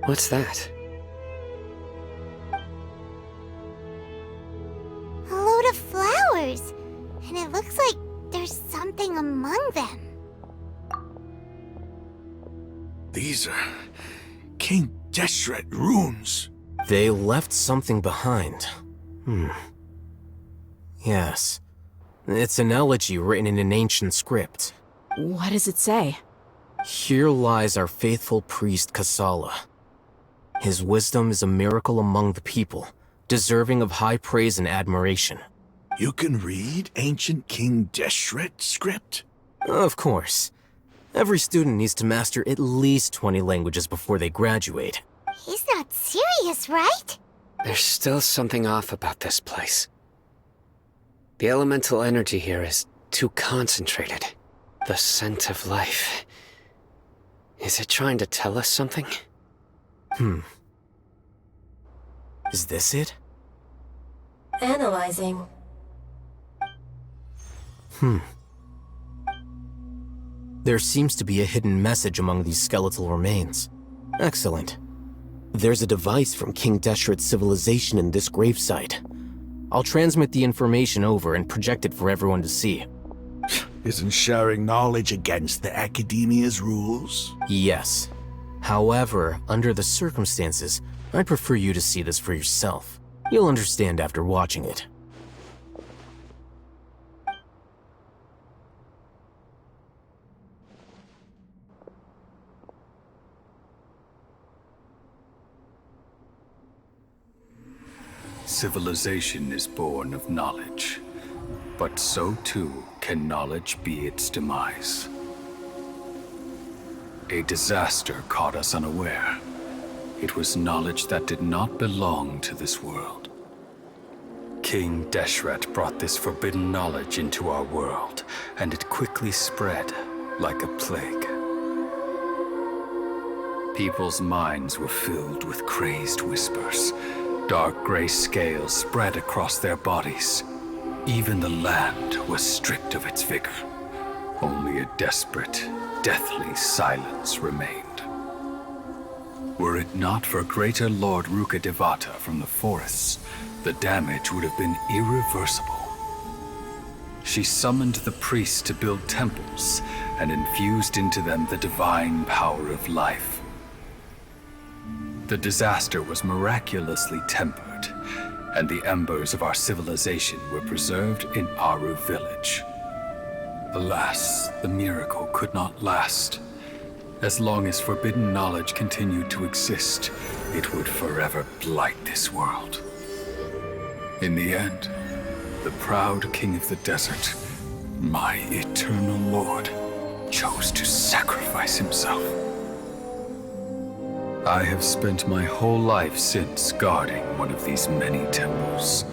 What's that? A load of flowers. And it looks like there's something among them. These are King Deshret runes. They left something behind. Yes. It's an elegy written in an ancient script. What does it say? Here lies our faithful priest Kasala. His wisdom is a miracle among the people, deserving of high praise and admiration. You can read ancient King Deshret script? Of course. Every student needs to master at least 20 languages before they graduate. He's not serious, right? There's still something off about this place. The elemental energy here is too concentrated. The scent of life. Is it trying to tell us something? Is this it? Analyzing. There seems to be a hidden message among these skeletal remains. Excellent. There's a device from King Deshret's civilization in this gravesite. I'll transmit the information over and project it for everyone to see. Isn't sharing knowledge against the Academia's rules? Yes. However, under the circumstances, I'd prefer you to see this for yourself. You'll understand after watching it. Civilization is born of knowledge, but so too can knowledge be its demise. A disaster caught us unaware. It was knowledge that did not belong to this world. King Deshret brought this forbidden knowledge into our world, and it quickly spread like a plague. People's minds were filled with crazed whispers. Dark gray scales spread across their bodies. Even the land was stripped of its vigor. Only a desperate, deathly silence remained. Were it not for greater Lord Rukkhadevata from the forests, the damage would have been irreversible. She summoned the priests to build temples and infused into them the divine power of life. The disaster was miraculously tempered, and the embers of our civilization were preserved in Aru village. Alas, the miracle could not last. As long as forbidden knowledge continued to exist, it would forever blight this world. In the end, the proud king of the desert, my eternal lord, chose to sacrifice himself. I have spent my whole life since guarding one of these many temples.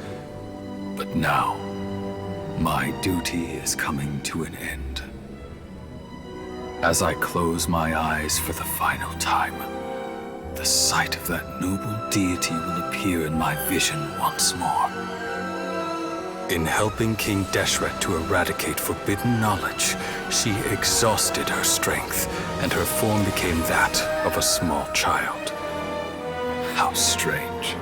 But now, my duty is coming to an end. As I close my eyes for the final time, the sight of that noble deity will appear in my vision once more. In helping King Deshret to eradicate forbidden knowledge, she exhausted her strength, and her form became that of a small child. How strange.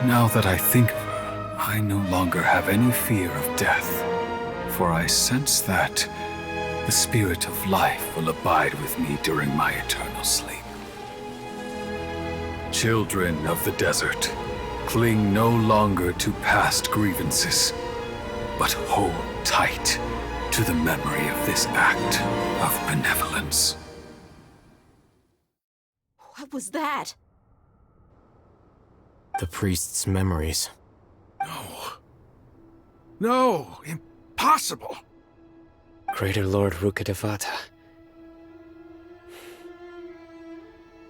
Now that I think of her, I no longer have any fear of death, for I sense that the spirit of life will abide with me during my eternal sleep. Children of the desert, cling no longer to past grievances, but hold tight to the memory of this act of benevolence. What was that? The priest's memories. No, impossible. Greater Lord Rukkhadevata.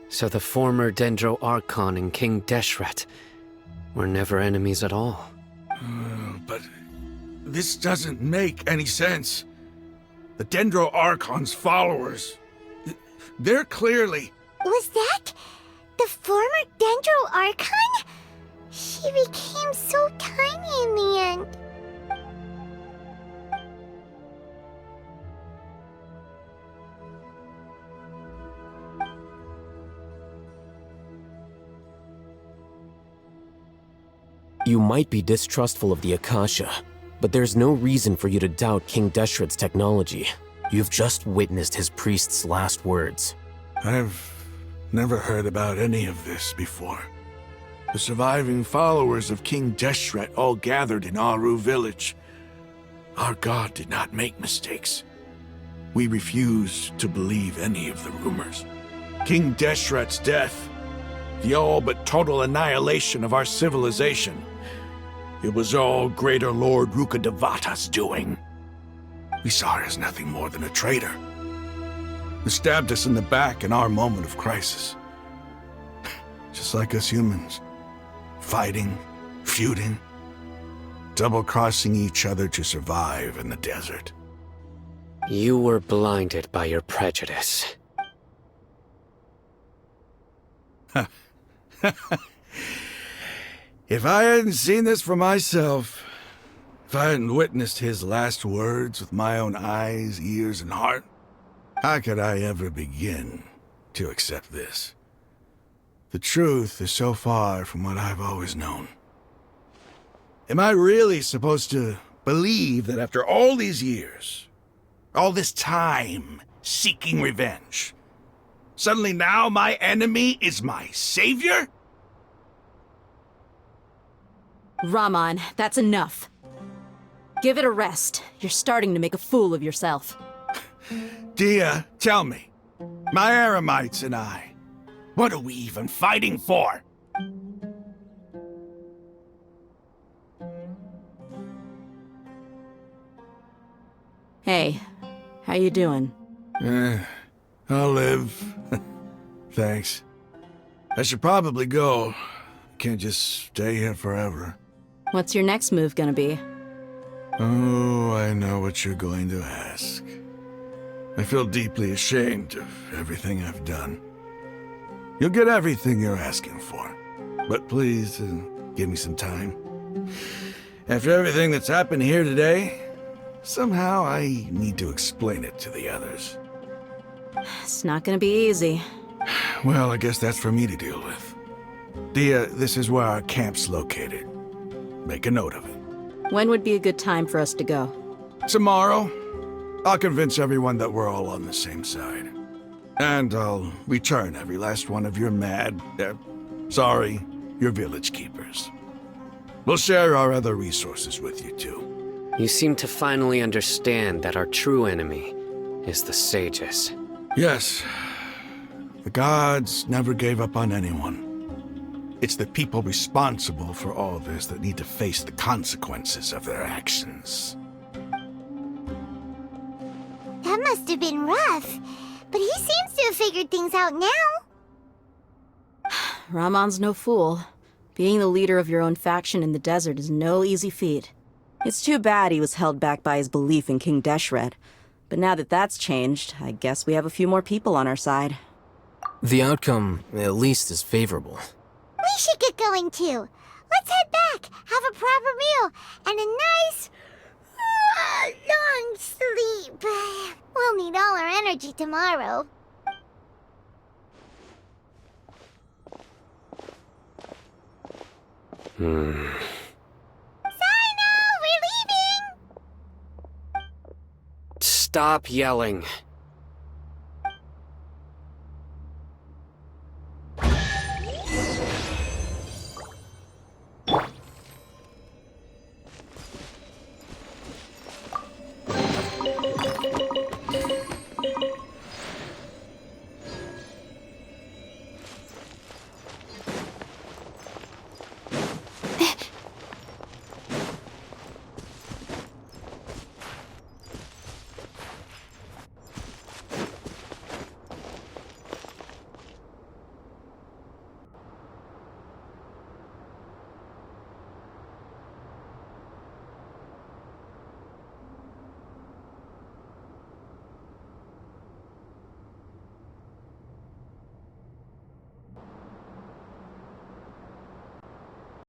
So the former Dendro Archon and King Deshret were never enemies at all. But this doesn't make any sense. The Dendro Archon's followers, they're clearly... Was that the former Dendro Archon? She became so tiny in the end. You might be distrustful of the Akasha, but there's no reason for you to doubt King Deshret's technology. You've just witnessed his priest's last words. I've never heard about any of this before. The surviving followers of King Deshret all gathered in Aru village. Our god did not make mistakes. We refuse to believe any of the rumors. King Deshret's death, the all but total annihilation of our civilization, it was all Greater Lord Rukkhadevata's doing. We saw her as nothing more than a traitor, who stabbed us in the back in our moment of crisis. Just like us humans. Fighting, feuding, double-crossing each other to survive in the desert. You were blinded by your prejudice. If I hadn't seen this for myself, if I hadn't witnessed his last words with my own eyes, ears, and heart, how could I ever begin to accept this? The truth is so far from what I've always known. Am I really supposed to believe that after all these years, all this time seeking revenge, suddenly now my enemy is my savior? Raman, that's enough. Give it a rest. You're starting to make a fool of yourself. Dia, tell me, my Eremites and I, what are we even fighting for? Hey, how you doing? I'll live. Thanks. I should probably go. Can't just stay here forever. What's your next move gonna be? Oh, I know what you're going to ask. I feel deeply ashamed of everything I've done. You'll get everything you're asking for. But please, give me some time. After everything that's happened here today, somehow I need to explain it to the others. It's not gonna be easy. Well, I guess that's for me to deal with. Dia, this is where our camp's located. Make a note of it. When would be a good time for us to go? Tomorrow, I'll convince everyone that we're all on the same side. And I'll return every last one of your your village keepers. We'll share our other resources with you too. You seem to finally understand that our true enemy is the sages. Yes, the gods never gave up on anyone. It's the people responsible for all this that need to face the consequences of their actions. That must have been rough, but he seems to have figured things out now. Ramon's no fool. Being the leader of your own faction in the desert is no easy feat. It's too bad he was held back by his belief in King Deshret. But now that that's changed, I guess we have a few more people on our side. The outcome, at least, is favorable. We should get going too. Let's head back, have a proper meal, and a nice, long sleep. We'll need all our energy tomorrow. Sino, we're leaving! Stop yelling.